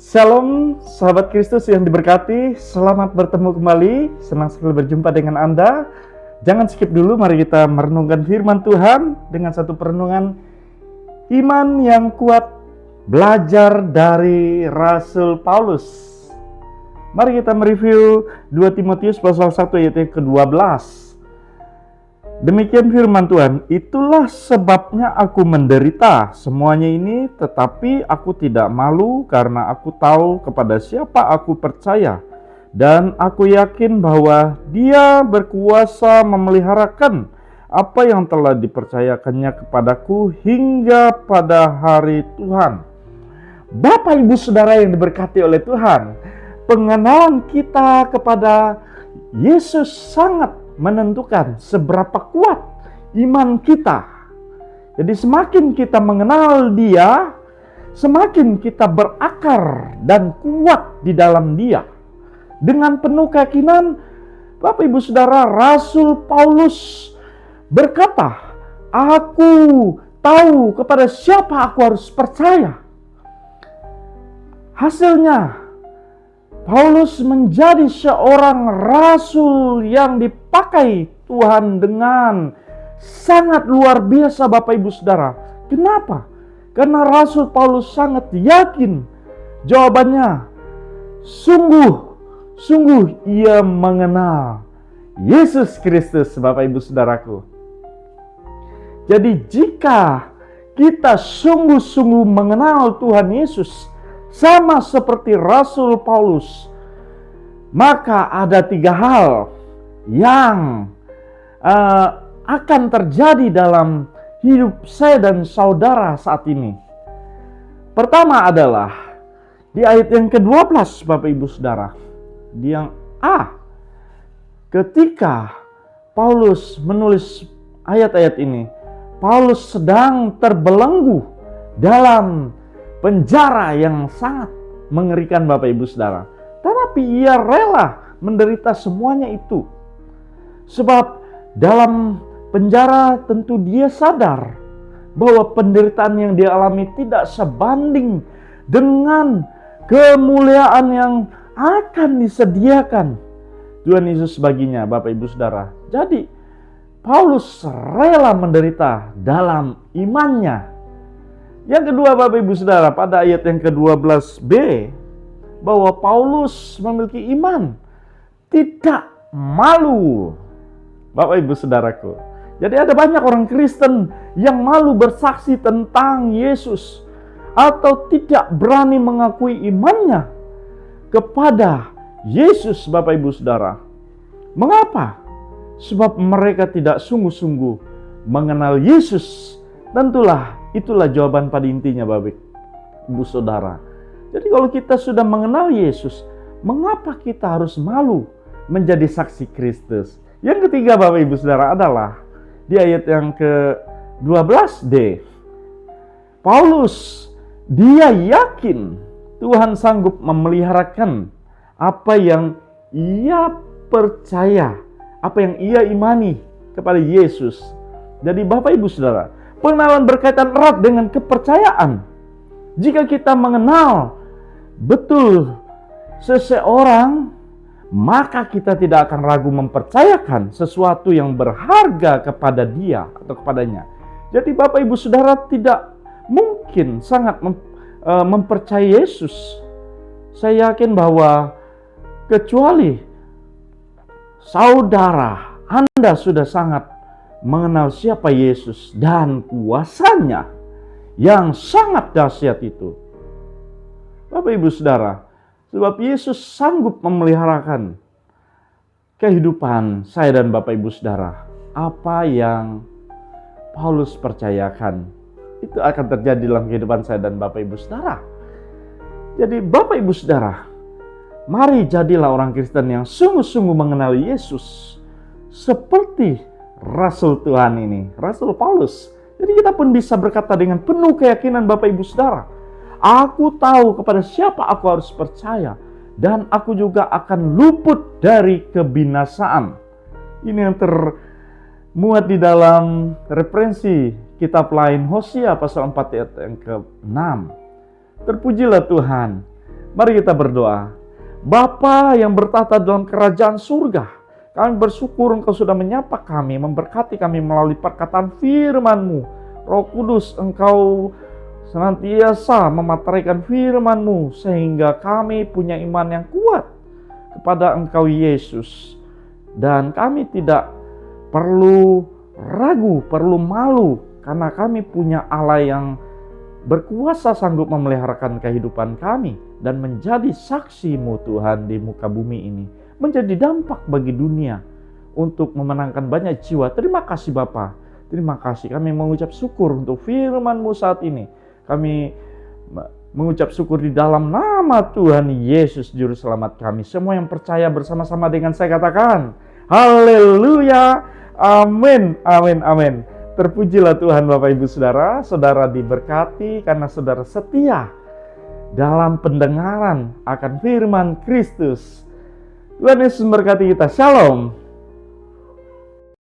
Shalom, sahabat Kristus yang diberkati. Selamat bertemu kembali. Senang sekali berjumpa dengan Anda. Jangan skip dulu, mari kita merenungkan firman Tuhan dengan satu perenungan iman yang kuat, belajar dari Rasul Paulus. Mari kita mereview 2 Timotius pasal 1 ayat yang ke-12. Demikian firman Tuhan, itulah sebabnya aku menderita semuanya ini, tetapi aku tidak malu karena aku tahu kepada siapa aku percaya. Dan aku yakin bahwa Dia berkuasa memeliharakan apa yang telah dipercayakannya kepadaku hingga pada hari Tuhan. Bapak, Ibu, Saudara yang diberkati oleh Tuhan, pengenalan kita kepada Yesus sangat menentukan seberapa kuat iman kita. Jadi semakin kita mengenal Dia, semakin kita berakar dan kuat di dalam Dia. Dengan penuh keyakinan, Bapak, Ibu, Saudara, Rasul Paulus berkata, aku tahu kepada siapa aku harus percaya. Hasilnya, Paulus menjadi seorang rasul yang dipakai Tuhan dengan sangat luar biasa, Bapak, Ibu, Saudara. Kenapa? Karena Rasul Paulus sangat yakin. Jawabannya, sungguh ia mengenal Yesus Kristus, Bapak, Ibu, Saudaraku. Jadi jika kita sungguh-sungguh mengenal Tuhan Yesus, sama seperti Rasul Paulus, maka ada 3 hal yang akan terjadi dalam hidup saya dan saudara saat ini. Pertama adalah di ayat yang ke-12, Bapak, Ibu, Saudara. Di yang A, ketika Paulus menulis ayat-ayat ini, Paulus sedang terbelenggu dalam penjara yang sangat mengerikan, Bapak, Ibu, Saudara. Tetapi ia rela menderita semuanya itu. Sebab dalam penjara tentu dia sadar bahwa penderitaan yang dia alami tidak sebanding dengan kemuliaan yang akan disediakan Tuhan Yesus baginya, Bapak, Ibu, Saudara. Jadi Paulus rela menderita dalam imannya. Yang kedua, Bapak, Ibu, Saudara, pada ayat yang ke-12b, bahwa Paulus memiliki iman tidak malu. Bapak, Ibu, Saudaraku. Jadi ada banyak orang Kristen yang malu bersaksi tentang Yesus atau tidak berani mengakui imannya kepada Yesus, Bapak, Ibu, Saudara. Mengapa? Sebab mereka tidak sungguh-sungguh mengenal Yesus. Tentulah itulah jawaban pada intinya, Bapak, Ibu, Saudara. Jadi kalau kita sudah mengenal Yesus, mengapa kita harus malu menjadi saksi Kristus? Yang ketiga, Bapak, Ibu, Saudara, adalah di ayat yang ke-12d. Paulus, dia yakin Tuhan sanggup memeliharakan apa yang ia percaya, apa yang ia imani kepada Yesus. Jadi Bapak, Ibu, Saudara, pengenalan berkaitan erat dengan kepercayaan. Jika kita mengenal betul seseorang, maka kita tidak akan ragu mempercayakan sesuatu yang berharga kepada dia atau kepadanya. Jadi Bapak, Ibu, Saudara, tidak mungkin sangat mempercayai Yesus. Saya yakin bahwa kecuali saudara, Anda sudah sangat mengenal siapa Yesus dan kuasanya yang sangat dahsyat itu. Bapak, Ibu, Saudara, sebab Yesus sanggup memeliharakan kehidupan saya dan Bapak, Ibu, Saudara. Apa yang Paulus percayakan, itu akan terjadi dalam kehidupan saya dan Bapak, Ibu, Saudara. Jadi Bapak, Ibu, Saudara, mari jadilah orang Kristen yang sungguh-sungguh mengenal Yesus seperti Rasul Tuhan ini, Rasul Paulus. Jadi kita pun bisa berkata dengan penuh keyakinan, Bapak, Ibu, Saudara, aku tahu kepada siapa aku harus percaya, dan aku juga akan luput dari kebinasaan. Ini yang termuat di dalam referensi kitab lain, Hosea pasal 4 ayat yang ke-6. Terpujilah Tuhan, Mari kita berdoa. Bapa yang bertata dalam kerajaan surga, kami bersyukur Engkau sudah menyapa kami, memberkati kami melalui perkataan firman-Mu. Roh Kudus, Engkau senantiasa memateraikan firman-Mu sehingga kami punya iman yang kuat kepada Engkau Yesus. Dan kami tidak perlu ragu, perlu malu, karena kami punya Allah yang berkuasa sanggup memeliharakan kehidupan kami dan menjadi saksi-Mu Tuhan di muka bumi ini, menjadi dampak bagi dunia untuk memenangkan banyak jiwa. Terima kasih Bapa, terima kasih. Kami mengucap syukur untuk firman-Mu saat ini. Kami mengucap syukur di dalam nama Tuhan Yesus Juru Selamat kami. Semua yang percaya bersama-sama dengan saya katakan, haleluya, amin, amin, amin. Terpujilah Tuhan Bapak Ibu Saudara. Saudara diberkati karena saudara setia dalam pendengaran akan firman Kristus. Tuhan Yesus memberkati kita. Shalom.